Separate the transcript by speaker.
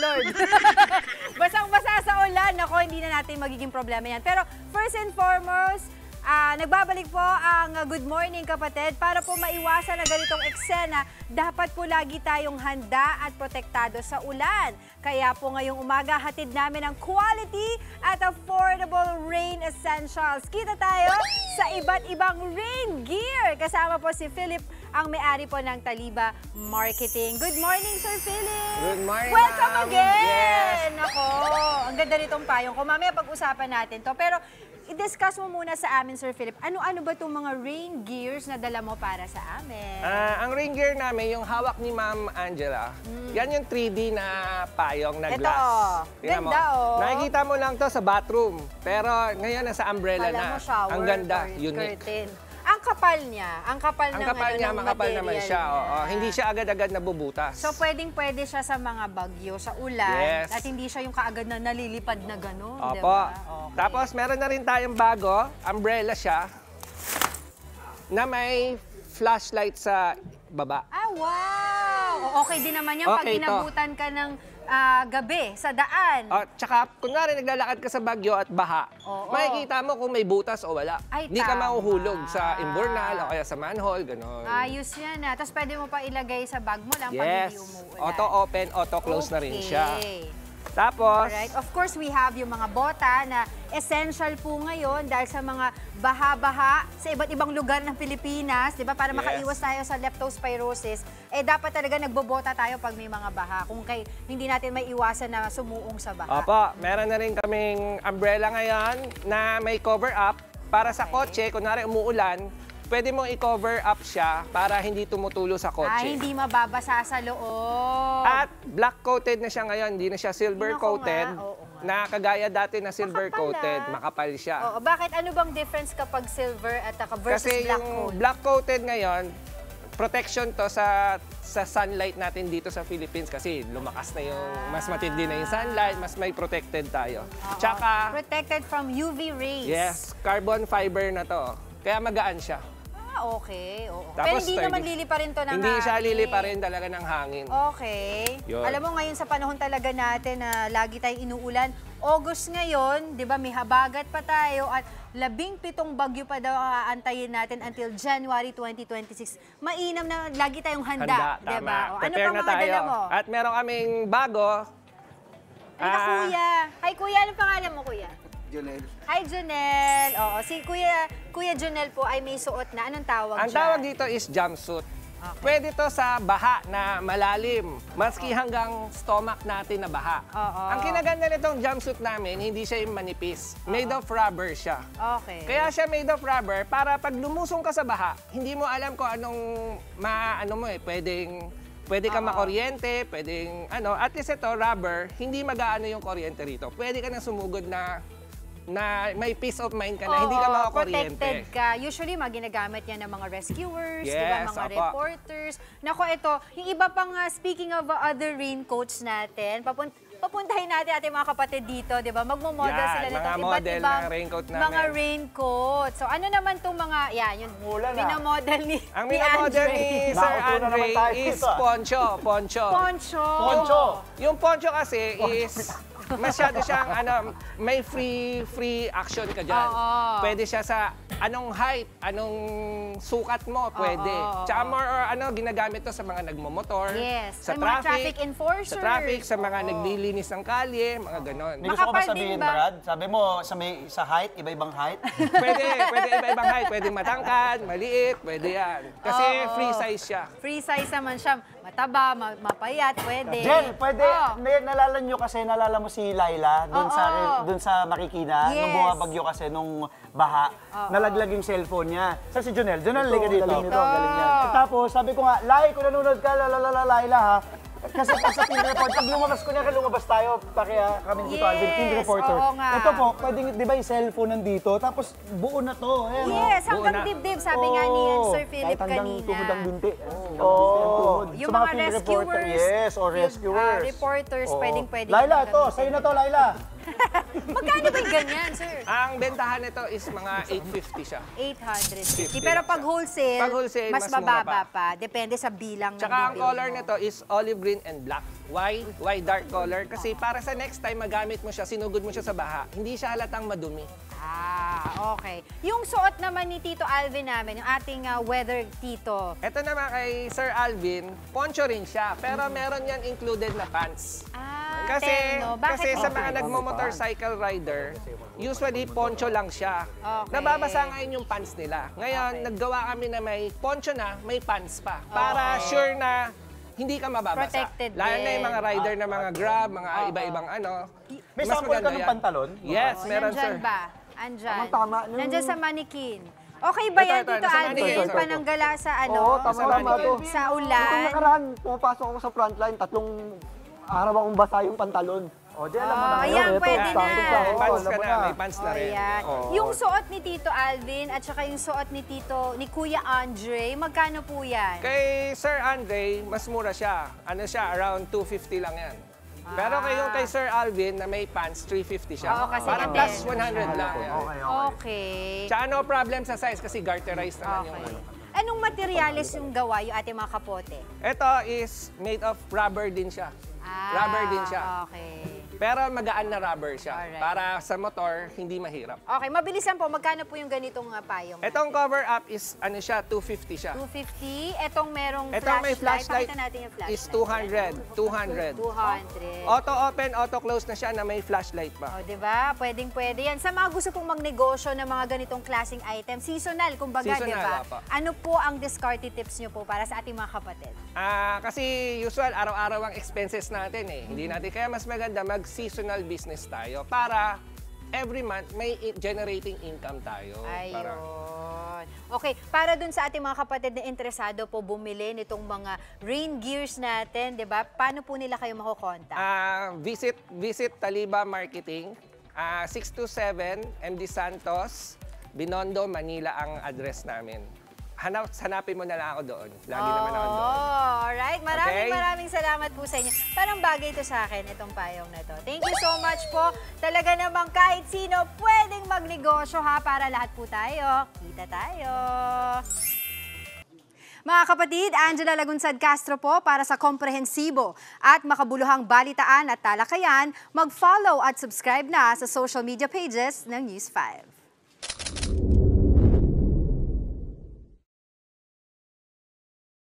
Speaker 1: Lord. Basang-basa sa ulan, ako, hindi na natin magiging problema yan. Pero first and foremost, nagbabalik po ang Good Morning Kapatid para po maiwasan na ganitong eksena. Dapat po lagi tayong handa at protektado sa ulan. Kaya po ngayong umaga, hatid namin ang quality at affordable rain essentials. Kita tayo sa iba't ibang rain gear. Kasama po si Philip, ang may-ari po ng Taliba Marketing. Good morning, Sir Philip!
Speaker 2: Good morning,
Speaker 1: Welcome again!
Speaker 2: Yes.
Speaker 1: Ako, ang ganda nitong payong ko. Mamaya pag-usapan natin to. Pero i-discuss mo muna sa amin, Sir Philip, ano-ano ba itong mga rain gears na dala mo para sa amin?
Speaker 2: Ang rain gear namin, yung hawak ni Ma'am Angela, yan yung 3D na payong na glass.
Speaker 1: Ito, ganda oh.
Speaker 2: Nakikita mo lang to sa bathroom, pero ngayon nasa umbrella
Speaker 1: Kala
Speaker 2: na.
Speaker 1: mo shower,
Speaker 2: Ang ganda, unique.
Speaker 1: curtain. Ang kapal niya,
Speaker 2: Ang kapal niya, makapal naman siya. Hindi siya agad-agad nabubutas.
Speaker 1: So, pwedeng-pwede siya sa mga bagyo, sa ulan,
Speaker 2: Yes.
Speaker 1: at hindi siya yung kaagad na nalilipad na gano'n,
Speaker 2: Opo.
Speaker 1: di ba? Okay.
Speaker 2: Tapos, meron na rin tayong bago, umbrella siya, na may flashlight sa baba.
Speaker 1: Ah, wow! Okay din naman yan pag
Speaker 2: Okay to.
Speaker 1: inabutan ka ng gabi sa daan.
Speaker 2: Tsaka, kunwari naglalakad ka sa bagyo at baha,
Speaker 1: Oo.
Speaker 2: makikita mo kung may butas o wala.
Speaker 1: Ay,
Speaker 2: Hindi ka
Speaker 1: tama.
Speaker 2: mahuhulog sa imburnal o kaya sa manhole, gano'n.
Speaker 1: Ayos yan ah. Tapos pwede mo pa ilagay sa bag mo lang pag
Speaker 2: Yes.
Speaker 1: hindi umuulan.
Speaker 2: Auto-open, auto-close na rin siya.
Speaker 1: Okay.
Speaker 2: Tapos,
Speaker 1: Alright. Of course, we have yung mga bota na essential po ngayon dahil sa mga baha-baha sa iba't ibang lugar ng Pilipinas, di ba? Para
Speaker 2: Yes.
Speaker 1: makaiwas tayo sa leptospirosis, dapat talaga nagbobota tayo pag may mga baha. Kung hindi natin may iwasan na sumuong sa baha.
Speaker 2: opo, meron na rin kaming umbrella ngayon na may cover up para sa kotse. Kunwari umuulan, pwede mong i-cover up siya para hindi tumutulo sa kotse.
Speaker 1: Hindi mababasa sa loob.
Speaker 2: At black-coated na siya ngayon, hindi na siya silver-coated.
Speaker 1: Oo nga.
Speaker 2: Na kagaya dati na silver-coated,
Speaker 1: Makapal
Speaker 2: makapal siya.
Speaker 1: Oo, bakit? Ano bang difference kapag silver at versus
Speaker 2: Kasi
Speaker 1: black
Speaker 2: yung
Speaker 1: coat?
Speaker 2: black-coated ngayon, protection to sa sunlight natin dito sa Philippines kasi lumakas na yung, mas matindi na yung sunlight, mas may protected tayo.
Speaker 1: Oo.
Speaker 2: Tsaka,
Speaker 1: Protected from UV rays.
Speaker 2: yes, carbon fiber na to. Kaya magaan siya.
Speaker 1: Okay. Oo.
Speaker 2: Tapos
Speaker 1: Pero hindi
Speaker 2: sturdy.
Speaker 1: naman lilipa rin to ng
Speaker 2: Hindi siya
Speaker 1: hangin.
Speaker 2: lilipa rin talaga ng hangin.
Speaker 1: Okay.
Speaker 2: Yun.
Speaker 1: Alam mo ngayon sa panahon talaga natin na lagi tayong inuulan, August ngayon, di ba, may habagat pa tayo at 17 bagyo pa daw aantayin natin until January 2026. Mainam na lagi tayong handa, di
Speaker 2: tama.
Speaker 1: ba? O, ano
Speaker 2: Prepare
Speaker 1: pa
Speaker 2: na
Speaker 1: mga
Speaker 2: tayo.
Speaker 1: dala mo?
Speaker 2: At meron kaming bago.
Speaker 1: Ano ka, kuya? Hi, kuya. Anong pangalan mo, kuya?
Speaker 3: Junel.
Speaker 1: Hi, Junel. Oo, si Kuya Junel po ay may suot na. Anong tawag
Speaker 2: Ang
Speaker 1: dyan?
Speaker 2: tawag dito is jumpsuit.
Speaker 1: Okay.
Speaker 2: Pwede to sa baha na malalim, maski hanggang stomach natin na baha.
Speaker 1: Oo.
Speaker 2: Ang kinaganda nitong jumpsuit namin, hindi siya yung manipis. Made of rubber siya.
Speaker 1: Okay.
Speaker 2: Kaya siya made of rubber para pag lumusong ka sa baha, hindi mo alam kung anong pwede ka makuryente, pwedeng at least ito, rubber, hindi mag-aano yung kuryente rito. Pwede ka nang sumugod na may peace of mind ka na, hindi ka makakuryente.
Speaker 1: Protected ka. Usually, ginagamit yan ng mga rescuers, di ba?
Speaker 2: Yes,
Speaker 1: Mga
Speaker 2: opo.
Speaker 1: reporters. Nako, ito, yung iba pang, speaking of other raincoats natin, papuntahin natin ating mga kapatid dito, di ba? Magmo-model
Speaker 2: Yan,
Speaker 1: sila nito.
Speaker 2: mga
Speaker 1: Iba't
Speaker 2: model
Speaker 1: ibang
Speaker 2: ng raincoat namin.
Speaker 1: mga raincoat. So, ano naman itong mga, yung minamodel ni
Speaker 2: Ang minamodel
Speaker 1: Andre.
Speaker 2: ni Sir
Speaker 3: Nakaupo na naman tayo
Speaker 2: Andre is
Speaker 3: dito,
Speaker 2: poncho.
Speaker 1: Poncho.
Speaker 2: Yung poncho kasi is masyado siyang may free action ka dyan.
Speaker 1: Oo.
Speaker 2: Pwede siya sa anong height, anong sukat mo, pwede. Tsaka more or ginagamit to sa mga nagmomotor,
Speaker 1: Yes.
Speaker 2: sa
Speaker 1: Sa mga traffic enforcers.
Speaker 2: sa traffic, sa mga naglilinis ng kalye, mga ganon.
Speaker 3: May gusto ko ba
Speaker 1: Makapal din
Speaker 3: sabihin,
Speaker 1: ba?
Speaker 3: Brad? Sabi mo, sa height, iba-ibang height.
Speaker 2: Pwede iba-ibang height. Pwede matangkad, maliit, pwede yan. Kasi
Speaker 1: Oo.
Speaker 2: free size siya.
Speaker 1: Free size naman siya. Mataba, mapayat, pwede.
Speaker 3: Jen, pwede,
Speaker 1: Oh.
Speaker 3: nalala mo si Laila dun sa Marikina,
Speaker 1: Yes.
Speaker 3: nung bumabagyo kasi nung baha, nalaglag yung cellphone niya. Sa si Junel, liga dito.
Speaker 1: galing nito, galing niya.
Speaker 3: At tapos, sabi ko nga, Lai, kung nanonood ka, Laila ha, kasi sa team report, pag lumabas tayo, kaya kami dito,
Speaker 1: Yes,
Speaker 3: team reporter.
Speaker 1: oo nga.
Speaker 3: Ito po, pwedeng, di ba yung cellphone nandito, tapos buo na to. Ayan,
Speaker 1: Yes,
Speaker 2: Buo
Speaker 1: hanggang
Speaker 2: na.
Speaker 1: dibdib, sabi nga ni Sir Philip
Speaker 3: kahit hanggang
Speaker 1: kanina.
Speaker 3: tuhod ang binti. Oh,
Speaker 1: Yung
Speaker 3: sa
Speaker 1: mga
Speaker 3: field reporter,
Speaker 1: rescuers,
Speaker 3: yes, or
Speaker 1: field,
Speaker 3: rescuers.
Speaker 1: reporters,
Speaker 3: Oo.
Speaker 1: pwedeng
Speaker 3: Laila,
Speaker 1: gamitin.
Speaker 3: sa'yo na to, Laila.
Speaker 1: Magkano ba yung ganyan, sir?
Speaker 2: Ang bentahan nito is mga 850 siya.
Speaker 1: 850.
Speaker 2: 50
Speaker 1: Pero
Speaker 2: lang
Speaker 1: pag
Speaker 2: siya.
Speaker 1: wholesale,
Speaker 2: Pag wholesale,
Speaker 1: mas
Speaker 2: mas mura
Speaker 1: mababa
Speaker 2: pa.
Speaker 1: pa. Depende sa bilang ng
Speaker 2: Tsaka ang
Speaker 1: bibili
Speaker 2: color
Speaker 1: mo.
Speaker 2: nito is olive green and black. Why? Why dark color? Kasi para sa next time magamit mo siya, sinugod mo siya sa baha, hindi siya halatang madumi.
Speaker 1: Ah, okay. Yung suot naman ni Tito Alvin namin, yung ating weather tito.
Speaker 2: Ito naman kay Sir Alvin, poncho rin siya, pero meron yan included na pants.
Speaker 1: Ah,
Speaker 2: Kasi,
Speaker 1: terno. Bakit
Speaker 2: kasi sa
Speaker 1: po?
Speaker 2: mga nagmo-motorcycle rider, usually poncho lang siya.
Speaker 1: Okay.
Speaker 2: Nababasa ngayon yung pants nila. Ngayon, naggawa kami na may poncho na, may pants pa. Para sure na hindi ka mababasa.
Speaker 1: Protected
Speaker 2: Lalo na
Speaker 1: din.
Speaker 2: yung mga rider na mga Grab, mga iba-ibang ano.
Speaker 3: May
Speaker 2: mas
Speaker 3: sample ka
Speaker 2: maganda
Speaker 3: ng
Speaker 2: yan.
Speaker 3: pantalon?
Speaker 2: Yes, meron
Speaker 1: Nandyan
Speaker 2: sir.
Speaker 1: ba? Andyan.
Speaker 4: Tama.
Speaker 1: Nandyan sa manikin. Okay ba yan,
Speaker 2: Ito,
Speaker 1: Tito
Speaker 2: nasa
Speaker 1: Alvin?
Speaker 2: manikin.
Speaker 1: Yung pananggala sa ano?
Speaker 4: Oo, tama to.
Speaker 1: Sa
Speaker 4: Itong
Speaker 1: ulan?
Speaker 4: nakaraan, pumapasok ako sa frontline, 3 araw akong basa yung pantalon.
Speaker 3: O, di alam mo na.
Speaker 1: Oh,
Speaker 3: ngayon.
Speaker 1: yan,
Speaker 4: Ito,
Speaker 1: pwede na.
Speaker 4: sakto pa.
Speaker 2: May
Speaker 4: Oo,
Speaker 2: pants
Speaker 4: alam
Speaker 2: ka
Speaker 4: mo
Speaker 2: na, may pants na
Speaker 1: Oh,
Speaker 2: rin.
Speaker 1: yan.
Speaker 2: Oo.
Speaker 1: Yung suot ni Tito Alvin at saka yung suot ni Kuya Andre, magkano po yan?
Speaker 2: Kay Sir Andre, mas mura siya. Ano siya, around 250 lang yan. Pero kay Sir Alvin na may pants, 350 siya.
Speaker 1: Oo, kasi
Speaker 2: Parang
Speaker 1: natin.
Speaker 2: plus 100 lang. yan.
Speaker 3: Okay.
Speaker 1: Okay.
Speaker 2: Tsaka no problem sa size kasi garterized naman yung
Speaker 1: Okay.
Speaker 2: ano.
Speaker 1: Anong materyales yung gawa yung ating mga kapote?
Speaker 2: Ito is made of rubber din siya. Rubber din siya.
Speaker 1: Okay.
Speaker 2: Pero magaan na rubber siya.
Speaker 1: Alright.
Speaker 2: Para sa motor, hindi mahirap.
Speaker 1: Okay, mabilis lang po. Magkano po yung ganitong payong?
Speaker 2: Itong cover up is ano siya, 250 siya.
Speaker 1: 250. Etong merong
Speaker 2: Itong may flashlight
Speaker 1: Pakita natin yung flashlight.
Speaker 2: is 200. 200.
Speaker 1: 200.
Speaker 2: Auto open, auto close na siya na may flashlight pa.
Speaker 1: O, diba? Pwedeng-pwede yan. Sa mga gusto pong magnegosyo ng mga ganitong klaseng item, seasonal, kumbaga,
Speaker 2: Seasonal,
Speaker 1: diba?
Speaker 2: apa.
Speaker 1: Ano po ang discarded tips nyo po para sa ating mga kapatid?
Speaker 2: Kasi usual, araw-araw ang expenses natin eh. Hindi natin, kaya mas maganda mag-seasonal business tayo para every month may generating income tayo. Para,
Speaker 1: Ayun. Okay, para dun sa ating mga kapatid na interesado po bumili nitong mga rain gears natin, di ba? Paano po nila kayo makukontak?
Speaker 2: visit Taliba Marketing, 627 MD Santos, Binondo, Manila ang address namin. Hanapin mo na lang ako doon. Lagi naman ako doon.
Speaker 1: Alright.
Speaker 2: Okay.
Speaker 1: Maraming salamat po sa inyo. Parang bagay ito sa akin, itong payong na to. Thank you so much po. Talaga namang kahit sino pwedeng magnegosyo ha, para lahat po tayo. Kita tayo. Mga kapatid, Angela Lagunsad Castro po para sa komprehensibo at makabuluhang balitaan at talakayan. Mag-follow at subscribe na sa social media pages ng News 5.